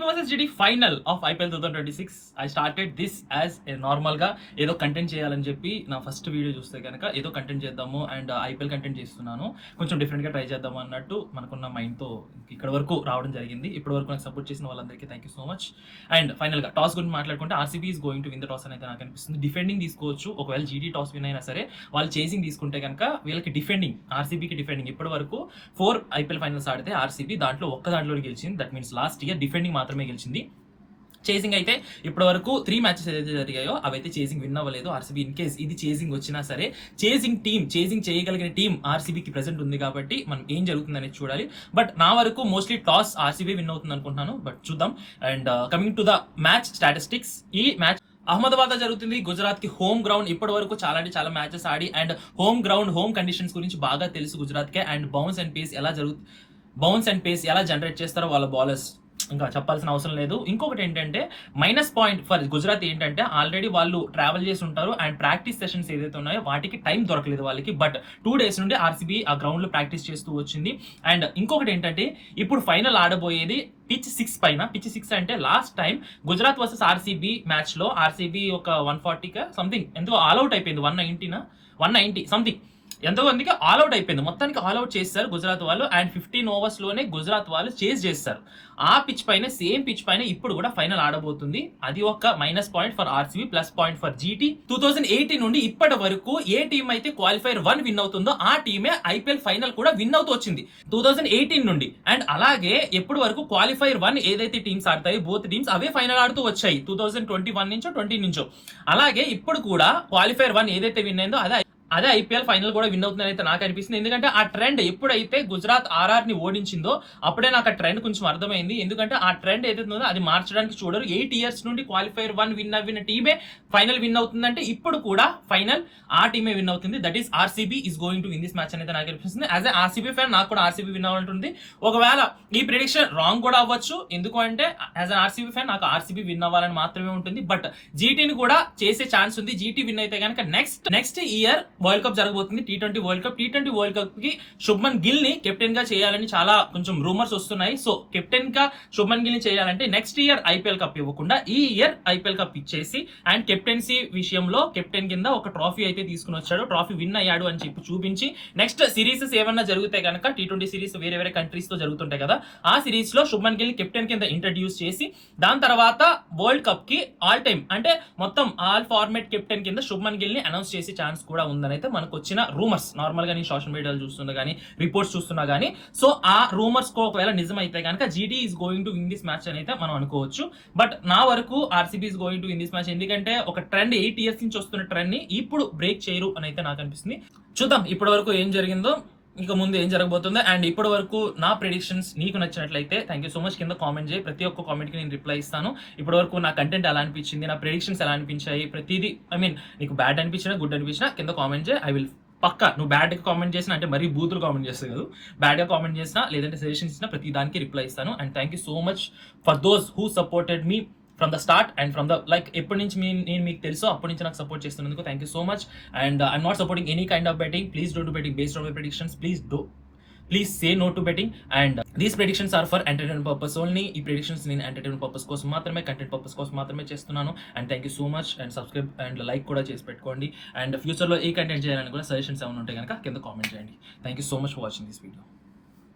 RCB versus GT final of IPL 2026. I started this as a నార్మల్గా ఏదో content చేయాలని చెప్పి నా ఫస్ట్ వీడియో చూస్తే కనుక ఏదో కంటెంట్ చేద్దాము అండ్ ఐపీఎల్ కంటెంట్ చేస్తున్నాను, కొంచెం డిఫరెంట్గా ట్రై చేద్దాము అన్నట్టు మనకున్న మైండ్తో ఇక్కడ వరకు రావడం జరిగింది. ఇప్పటి వరకు నాకు సపోర్ట్ చేసిన వాళ్ళందరికీ thank you so much. And ఫైనల్గా టాస్ గురించి మాట్లాడుకుంటే RCB is going to win the toss అని అయితే నాకు అనిపిస్తుంది. డిఫెండింగ్ తీసుకోవచ్చు, ఒకవేళ జీటీ టాస్ విన్ అయినా సరే వాళ్ళు చేసింగ్ తీసుకుంటే కనుక వీళ్ళకి డిఫెండింగ్, ఆర్సీబీకి డిఫెండింగ్ ఇప్పటి వరకు 4 ఐపీఎల్ ఫైనల్స్ ఆడితే ఆర్సీబీ దాంట్లో ఒక్క దాంట్లో గెలిచింది. That means last year defending మాత్రమే గెలిచింది. చేసింగ్ అయితే ఇప్పటి వరకు 3 మ్యాచెస్ ఏదైతే జరిగాయో అవైతే చేసింగ్ విన్ అవ్వలేదు ఆర్సీబీ. ఇన్ కేస్ ఇది చేసింగ్ వచ్చినా సరే చేసింగ్ చేయగలిగిన టీం ఆర్సీబీకి ప్రెసెంట్ ఉంది కాబట్టి మనం ఏం జరుగుతుందనేది చూడాలి. బట్ నా వరకు మోస్ట్లీ టాస్ ఆర్సీబీ విన్ అవుతుంది అనుకుంటున్నాను, బట్ చూద్దాం. And coming to the match statistics, ఈ మ్యాచ్ అహ్మదాబాద్ జరుగుతుంది, గుజరాత్ కి హోమ్ గ్రౌండ్. ఇప్పటి వరకు చాలా అంటే చాలా matches Audi and home ground, home conditions గురించి బాగా తెలుసు గుజరాత్ కే. అండ్ బౌన్స్ అండ్ పేస్ ఎలా జనరేట్ చేస్తారో వాళ్ళ బౌలర్స్ ఇంకా చెప్పాల్సిన అవసరం లేదు. ఇంకొకటి ఏంటంటే మైనస్ పాయింట్ ఫర్ గుజరాత్ ఏంటంటే ఆల్రెడీ వాళ్ళు ట్రావెల్ చేసి ఉంటారు అండ్ ప్రాక్టీస్ సెషన్స్ ఏదైతే ఉన్నాయో వాటికి టైం దొరకలేదు వాళ్ళకి. బట్ 2 days నుండి ఆర్సీబీ ఆ గ్రౌండ్ లో ప్రాక్టీస్ చేస్తూ వచ్చింది. అండ్ ఇంకొకటి ఏంటంటే ఇప్పుడు ఫైనల్ ఆడబోయేది పిచ్ 6 పైన. పిచ్ 6 అంటే last time Gujarat versus RCB match లో ఆర్సీబీ ఒక 140 సంథింగ్ ఎందుకో ఆల్అౌట్ అయిపోయింది, 190 సంథింగ్ ఎంతో మందికి ఆల్అౌట్ అయిపోయింది. మొత్తానికి ఆల్అౌట్ చేస్తారు గుజరాత్ వాళ్ళు. అండ్ 15 overs లోనే గుజరాత్ వాళ్ళు చేజ్ చేస్తారు. ఆ పిచ్ పైన, సేమ్ పిచ్ పైన ఇప్పుడు కూడా ఫైనల్ ఆడబోతుంది. అది ఒక minus point for RCB, plus point for GT. 2018 నుండి ఇప్పటి వరకు ఏ టీం అయితే క్వాలిఫైర్ 1 విన్ అవుతుందో ఆ టీమే ఐపీఎల్ ఫైనల్ కూడా విన్ అవుతూ వచ్చింది 2018 నుండి. అండ్ అలాగే ఎప్పటి వరకు క్వాలిఫైర్ 1 ఏదైతే టీమ్స్ ఆడతాయో బోత్ టీమ్స్ అవే ఫైనల్ ఆడుతూ వచ్చాయి 2021 నుంచో 20 నుంచో. అలాగే ఇప్పుడు కూడా క్వాలిఫైర్ 1 ఏదైతే విన్ అయిందో అదే ఐపీఎల్ ఫైనల్ కూడా విన్ అవుతుందని అయితే నాకు అనిపిస్తుంది. ఎందుకంటే ఆ ట్రెండ్ ఎప్పుడైతే గుజరాత్ ఆర్ఆర్ ని ఓడించిందో అప్పుడే నాకు ఆ ట్రెండ్ కొంచెం అర్థమైంది. ఎందుకంటే ఆ ట్రెండ్ ఏదైతే ఉందో అది మార్చడానికి చూడరు. 8 years నుండి క్వాలిఫైర్ 1 విన్ అవ్విన టీమే ఫైనల్ విన్ అవుతుందంటే ఇప్పుడు కూడా ఫైనల్ ఆ టీమే విన్ అవుతుంది. That is RCB is going to win this match అనేది నాకు అనిపిస్తుంది. యాజ్ ఏ ఆర్సీబీ ఫ్యాన్ నాకు కూడా ఆర్సీబీ విన్ అవ్వాలంటుంది. ఒకవేళ ఈ ప్రిడిక్షన్ రాంగ్ కూడా అవ్వచ్చు, ఎందుకు అంటే యాజ్ అన్ ఆర్సీబీ ఫ్యాన్ నాకు ఆర్సీబీ విన్ అవ్వాలని మాత్రమే ఉంటుంది. బట్ జీటీని కూడా చేసే ఛాన్స్ ఉంది. జీటీ విన్ అయితే కనుక నెక్స్ట్ ఇయర్ వరల్డ్ కప్ జరగబోతుంది, T20 world cup. T20 world cup కి శుభ్మన్ గిల్ ని కెప్టెన్ గా చేయాలని చాలా కొంచెం రూమర్స్ వస్తున్నాయి. సో కెప్టెన్ గా శుభ్మన్ గిల్ ని చేయాలంటే నెక్స్ట్ ఇయర్ ఐపీఎల్ కప్ ఇవ్వకుండా ఈ ఇయర్ ఐపీఎల్ కప్ ఇచ్చేసి అండ్ కెప్టెన్సీ విషయంలో కెప్టెన్ కింద ఒక ట్రాఫీ అయితే తీసుకుని వచ్చాడు, ట్రాఫీ విన్ అయ్యాడు అని చెప్పి చూపించి నెక్స్ట్ సిరీసెస్ ఏమన్నా జరిగితే కనుక T20 సిరీస్ వేరే కంట్రీస్ తో జరుగుతుంటాయి కదా, ఆ సిరీస్ లో శుభ్మన్ గిల్ ని కెప్టెన్ కింద ఇంట్రడ్యూస్ చేసి దాని తర్వాత వరల్డ్ కప్ కి ఆల్ టైమ్ అంటే మొత్తం ఆల్ ఫార్మేట్ కెప్టెన్ కింద శుభ్మన్ గిల్ ని అనౌన్స్ చేసే ఛాన్స్ కూడా ఉందని అయితే మనకు వచ్చిన రూమర్స్. నార్మల్ గా నేను సోషల్ మీడియాలో చూస్తున్నా కానీ, రిపోర్ట్స్ చూస్తున్నా కానీ, సో ఆ రూమర్స్ కో ఒకవేళ నిజం అయితే కనుక GT is going to win this match అని అయితే మనం అనుకోవచ్చు. బట్ నా వరకు RCB is going to win this match. ఎందుకంటే ఒక ట్రెండ్ 8 years నుంచి వస్తున్న ట్రెండ్ ని ఇప్పుడు బ్రేక్ చేయరు అని అయితే నాకు అనిపిస్తుంది. చూద్దాం ఇప్పటి వరకు ఏం జరిగిందో, ఇంకా ముందు ఏం జరగబోతుందో. అండ్ ఇప్పటి వరకు నా ప్రెడిక్షన్స్ నీకు నచ్చినట్లయితే థ్యాంక్ యూ సో మచ్, కింద కామెంట్ చేయి. ప్రతి ఒక్క కామెంట్ కి నేను రిప్లై ఇస్తాను. ఇప్పటి వరకు నా కంటెంట్ ఎలా అనిపించింది, నా ప్రెడిక్షన్స్ ఎలా అనిపించాయి, ప్రతిదీ నీకు బ్యాడ్ అనిపించినా గుడ్ అనిపించినా కింద కామెంట్ చేయి. ఐ విల్ పక్కా, నువ్వు బ్యాడ్ గా కామెంట్ చేసినా అంటే మరీ బూతులు కామెంట్ చేస్తావు కదా, బ్యాడ్ గా కామెంట్ చేసినా లేదంటే సజెషన్స్ ఇచ్చినా ప్రతి దానికి రిప్లై ఇస్తాను. And thank you so much for those who supported me from the start and from the ఎప్పటి నుంచి నేను మీకు తెలుసో అప్పటి నుంచి నాకు సపోర్ట్ చేస్తున్నందుకు thank you so much. And I'm not supporting any kind of betting. Please don't do betting based on my predictions. Please say no to betting. And these predictions are for entertainment purpose only. ఈ predictions నేను entertainment purpose కోసం మాత్రమే, content purpose కోసం మాత్రమే చేస్తున్నాను. And thank you so much. And subscribe and like కూడా చేసి పెట్టుకోండి. అండ్ ఫ్యూచర్లో ఏ కంటెంట్ చేయాలని కూడా సజెషన్స్ ఏమైనా ఉంటే కనుక కింద కామెంట్ చేయండి. Thank you so much for watching this video.